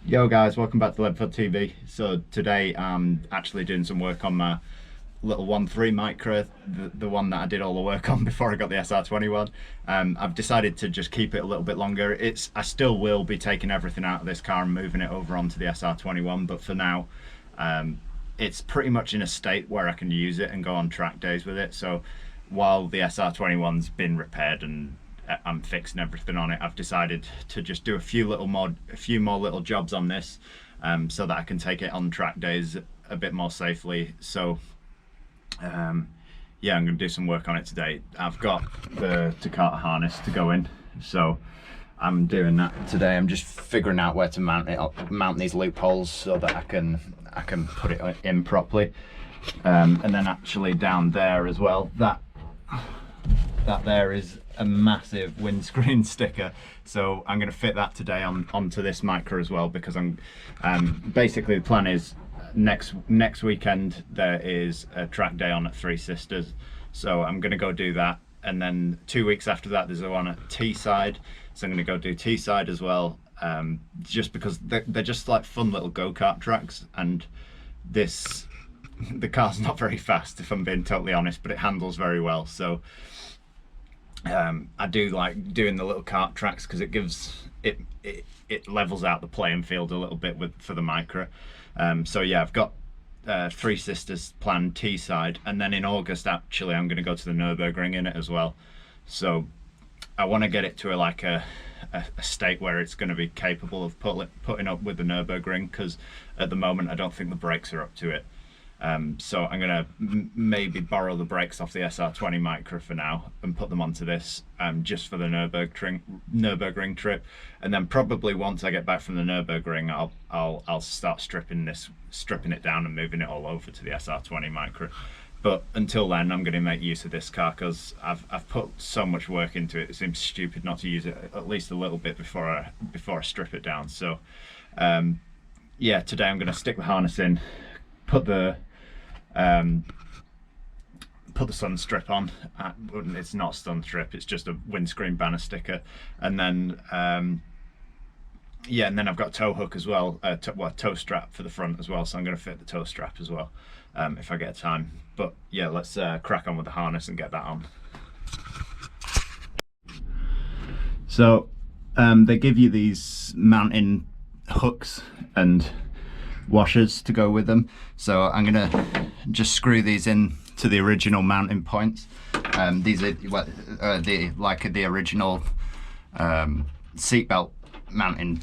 Yo guys, welcome back to Leadfoot TV. So today I'm actually doing some work on my little 1.3 Micra, the one that I did all the work on before I got the SR21. I've decided to just keep it a little bit longer. I still will be taking everything out of this car and moving it over onto the SR21, but for now it's pretty much in a state where I can use it and go on track days with it. So while the SR21's been repaired and I'm fixing everything on it, I've decided to just do a few more little jobs on this, so that I can take it on track days a bit more safely. So yeah, I'm going to do some work on it today. I've got the Takata harness to go in, so I'm doing that today. I'm just figuring out where to mount these loopholes so that I can put it in properly. And then actually down there as well, that there is a massive windscreen sticker, so I'm going to fit that today onto this Micra as well, because I'm basically the plan is next weekend there is a track day on at Three Sisters, so I'm going to go do that, and then 2 weeks after that there's one at Teesside, so I'm going to go do Teesside as well, just because they're just like fun little go-kart tracks, and the car's not very fast if I'm being totally honest, but it handles very well. So I do like doing the little kart tracks because it gives it levels out the playing field a little bit for the Micra. So yeah, I've got Three Sisters planned, Teesside, and then in August actually I'm going to go to the Nurburgring in it as well. So I want to get it to a state where it's going to be capable of putting up with the Nurburgring, because at the moment I don't think the brakes are up to it. So I'm going to maybe borrow the brakes off the SR20 Micra for now and put them onto this, just for the Nurburgring trip, and then probably once I get back from the Nurburgring I'll start stripping it down and moving it all over to the SR20 Micra. But until then I'm going to make use of this car because I've put so much work into it. It seems stupid not to use it at least a little bit before I strip it down. So yeah, today I'm going to stick the harness in, put the sun strip on. It's not sun strip, it's just a windscreen banner sticker, and then yeah, and then I've got tow hook as well, tow strap for the front as well, so I'm going to fit the tow strap as well if I get time. But yeah, let's crack on with the harness and get that on. So they give you these mounting hooks and washers to go with them, so I'm gonna just screw these in to the original mounting points. These are the original seatbelt mounting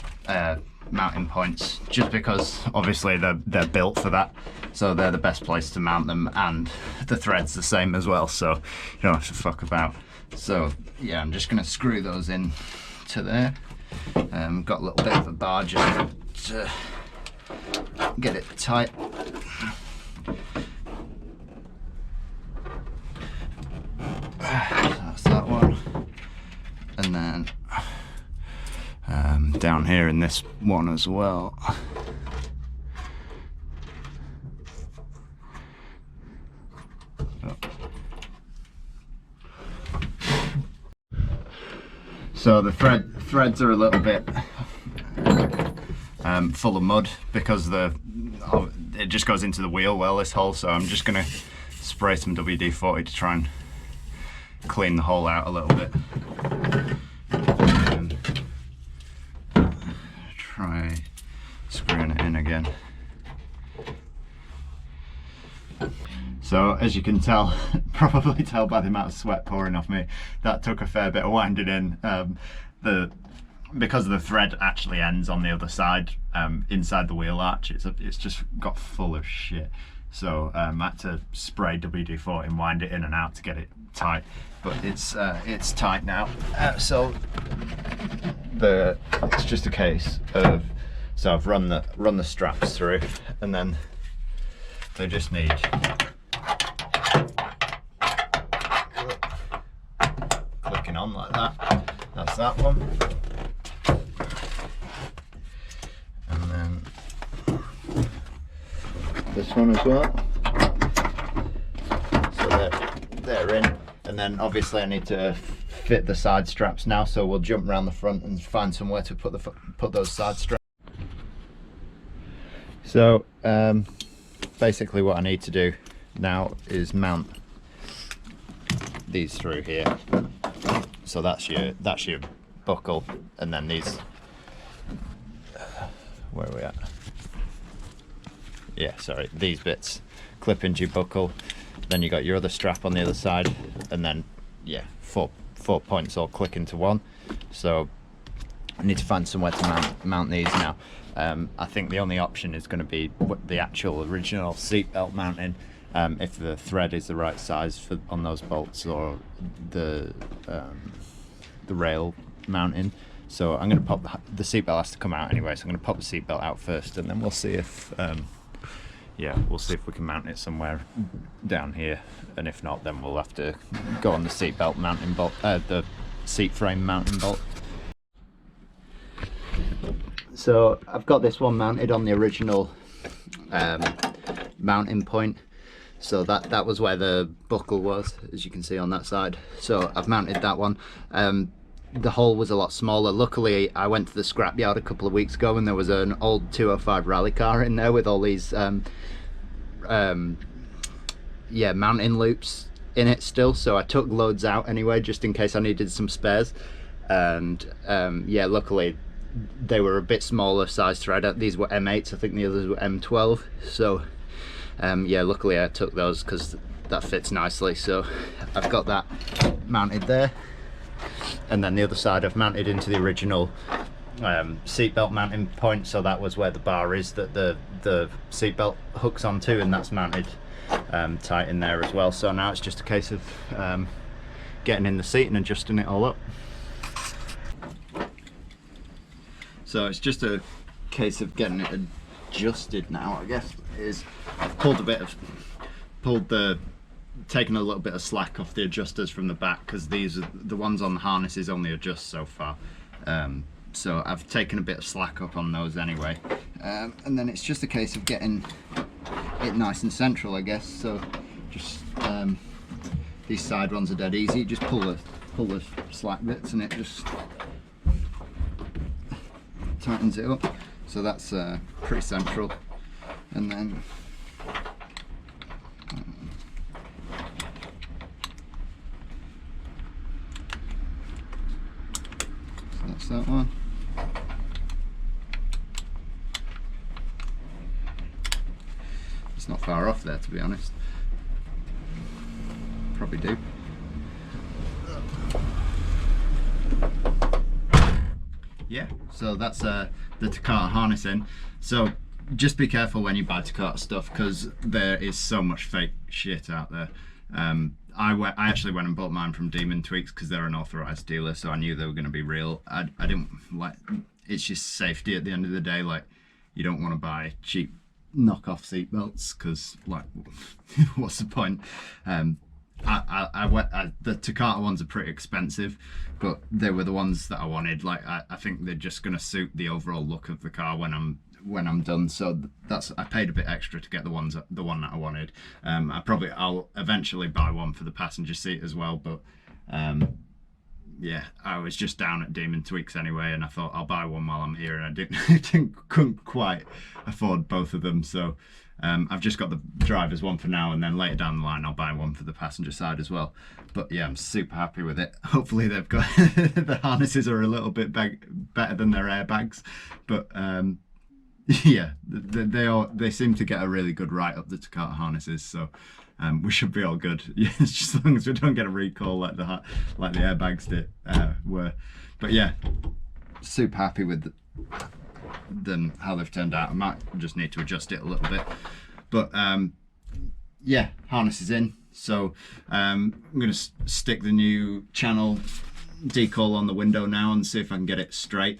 points, just because obviously they're built for that, so they're the best place to mount them, and the thread's the same as well, so you don't have to fuck about. So yeah, I'm just gonna screw those in to there. Got a little bit of a bar just to get it tight. That's that one, and then down here in this one as well. So the threads are a little bit full of mud because it just goes into the wheel well, this hole, so I'm just going to spray some WD-40 to try and clean the hole out a little bit. And try screwing it in again. So as you can tell, probably tell by the amount of sweat pouring off me, that took a fair bit of winding in. Because the thread actually ends on the other side, inside the wheel arch, it's just got full of shit. So I had to spray WD-40 and wind it in and out to get it tight, but it's tight now. So it's just a case of, so I've run the straps through, and then they just need clicking on like that. That's that one. And then this one as well. So they're in, and then obviously I need to fit the side straps now, so we'll jump around the front and find somewhere to put those side straps. So basically what I need to do now is mount these through here. So that's your buckle, and then these, where are we at? Yeah, sorry, these bits clip into your buckle. Then you got your other strap on the other side, and then yeah, four points all click into one. So I need to find somewhere to mount these now. I think the only option is going to be the actual original seatbelt mounting, if the thread is the right size for on those bolts, or the rail mounting. So I'm going to pop the seatbelt has to come out anyway, so I'm going to pop the seatbelt out first, and then we'll see if yeah, we'll see if we can mount it somewhere down here, and if not, then we'll have to go on the seatbelt mounting bolt, the seat frame mounting bolt. So I've got this one mounted on the original mounting point. So that was where the buckle was, as you can see on that side. So I've mounted that one. The hole was a lot smaller. Luckily, I went to the scrapyard a couple of weeks ago, and there was an old 205 rally car in there with all these yeah, mounting loops in it still. So I took loads out anyway, just in case I needed some spares. And yeah, luckily they were a bit smaller size thread. These were M8s, I think the others were M12. So yeah, luckily I took those because that fits nicely. So I've got that mounted there, and then the other side I've mounted into the original seatbelt mounting point. So that was where the bar is that the seatbelt hooks onto, and that's mounted tight in there as well. So now it's just a case of getting in the seat and adjusting it all up. So it's just a case of getting it adjusted now, I guess. I've taken a little bit of slack off the adjusters from the back, because these are the ones on the harnesses only adjust so far. So I've taken a bit of slack up on those anyway. And then it's just a case of getting it nice and central, I guess. So just these side ones are dead easy. Just pull the slack bits and it just tightens it up. So that's pretty central. And then so that's that one. It's not far off there, to be honest. Probably do. Yeah, so that's the Takata harness in. So just be careful when you buy Takata stuff, because there is so much fake shit out there. I actually went and bought mine from Demon Tweaks because they're an authorized dealer, so I knew they were going to be real. I didn't like, it's just safety at the end of the day. Like, you don't want to buy cheap knockoff seatbelts, because like what's the point? The Takata ones are pretty expensive, but they were the ones that I wanted. Like I think they're just going to suit the overall look of the car when I'm done. So I paid a bit extra to get the one that I wanted. I'll eventually buy one for the passenger seat as well, but yeah, I was just down at Demon Tweaks anyway, and I thought I'll buy one while I'm here, and I couldn't quite afford both of them. So I've just got the driver's one for now, and then later down the line I'll buy one for the passenger side as well. But yeah, I'm super happy with it. Hopefully they've got the harnesses are a little bit better than their airbags, but yeah, they seem to get a really good write up, the Takata harnesses. So we should be all good. Yeah, just as long as we don't get a recall like the airbags were. But yeah, super happy with them, how they've turned out. I might just need to adjust it a little bit, but yeah, harness is in. So I'm going to stick the new channel decal on the window now and see if I can get it straight,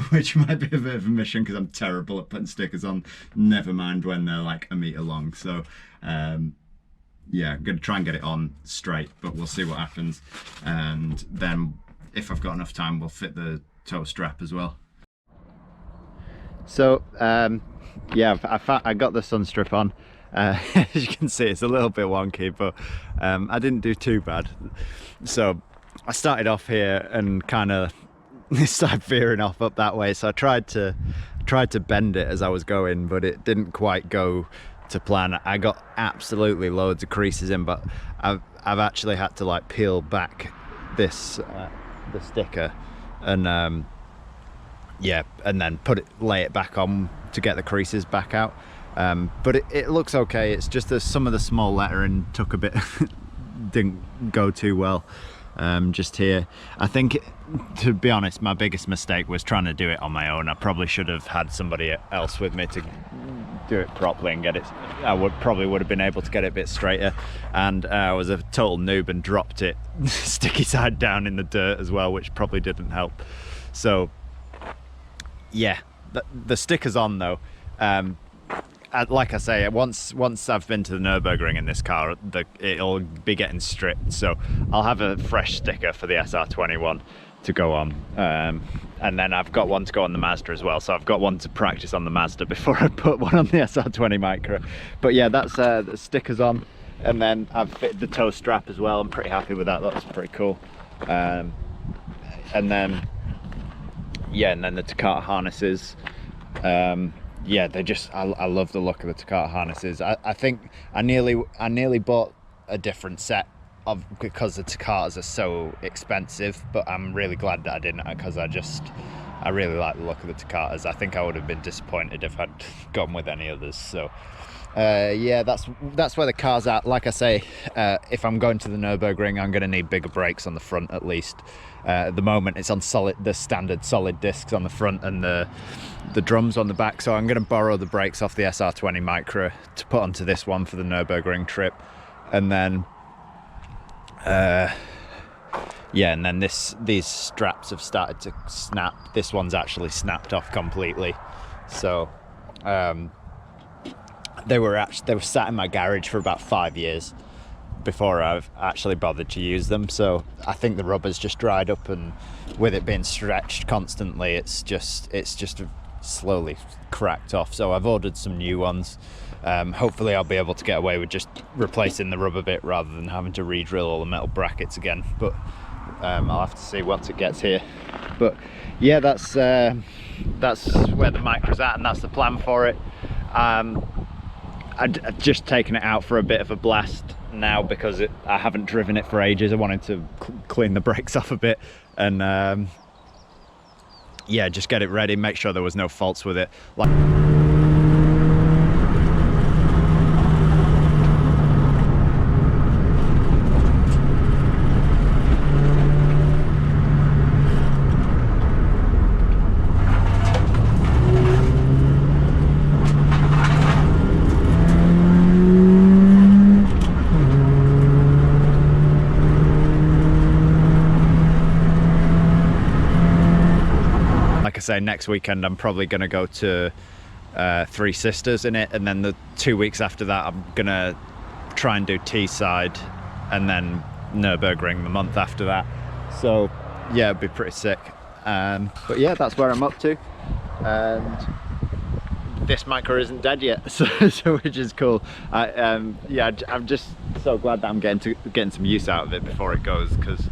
which might be a bit of a mission because I'm terrible at putting stickers on, never mind when they're like a meter long. So yeah, I'm going to try and get it on straight, but we'll see what happens. And then if I've got enough time, we'll fit the toe strap as well. So yeah, I got the sun strip on. As you can see, it's a little bit wonky, but I didn't do too bad. So I started off here and kind of started veering off up that way. So I tried to tried to bend it as I was going, but it didn't quite go to plan. I got absolutely loads of creases in, but I've actually had to like peel back this the sticker and yeah, and then lay it back on to get the creases back out. But it looks okay. It's just that some of the small lettering took a bit didn't go too well. Just here, I think, to be honest, my biggest mistake was trying to do it on my own. I probably should have had somebody else with me to do it properly and get it. I probably would have been able to get it a bit straighter, and I was a total noob and dropped it sticky side down in the dirt as well, which probably didn't help. So yeah, the sticker's on though. Like I say, once I've been to the Nurburgring in this car, it'll be getting stripped, so I'll have a fresh sticker for the SR21 to go on, and then I've got one to go on the Mazda as well, so I've got one to practice on the Mazda before I put one on the SR20 Micra. But yeah, that's the stickers on, and then I've fitted the toe strap as well. I'm pretty happy with that. That's pretty cool. And then yeah, and then the Takata harnesses. Yeah, they just, I love the look of the Takata harnesses. I think I nearly bought a different set because the Takatas are so expensive, but I'm really glad that I didn't, because I really like the look of the Takatas. I think I would have been disappointed if I'd gone with any others. So yeah, that's where the car's at. Like I say, if I'm going to the Nurburgring, I'm going to need bigger brakes on the front at least. At the moment it's on the standard solid discs on the front and the drums on the back, so I'm going to borrow the brakes off the SR20 Micra to put onto this one for the Nurburgring trip. And then yeah, and then these straps have started to snap. This one's actually snapped off completely, so they were sat in my garage for about 5 years before I've actually bothered to use them. So I think the rubber's just dried up, and with it being stretched constantly, it's just slowly cracked off. So I've ordered some new ones. Hopefully I'll be able to get away with just replacing the rubber bit rather than having to re-drill all the metal brackets again, but I'll have to see once it gets here. But yeah, that's where the Mikra's at, and that's the plan for it. I'd just taken it out for a bit of a blast now because I haven't driven it for ages. I wanted to clean the brakes off a bit and yeah, just get it ready, make sure there was no faults with it. Like I say, next weekend I'm probably going to go to Three Sisters in it, and then the 2 weeks after that I'm going to try and do Teesside, and then Nurburgring the month after that. So yeah, it'd be pretty sick. But yeah, that's where I'm up to, and this Micra isn't dead yet, so which is cool. Yeah, I'm just so glad that I'm getting some use out of it before it goes, because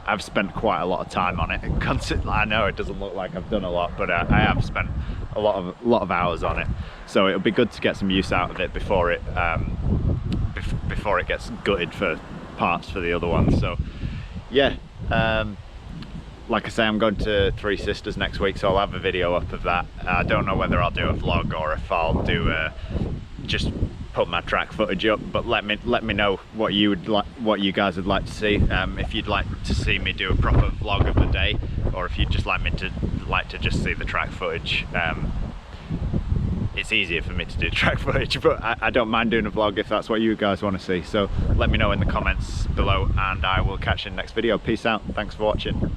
I've spent quite a lot of time on it. I know it doesn't look like I've done a lot, but I have spent a lot of hours on it. So it'll be good to get some use out of it before it gets gutted for parts for the other ones. So yeah, like I say, I'm going to Three Sisters next week, so I'll have a video up of that. I don't know whether I'll do a vlog or if I'll do just put my track footage up, but let me know what you guys would like to see. If you'd like to see me do a proper vlog of the day, or if you'd just like to just see the track footage. It's easier for me to do track footage, but I don't mind doing a vlog if that's what you guys want to see. So let me know in the comments below, and I will catch you in the next video. Peace out, thanks for watching.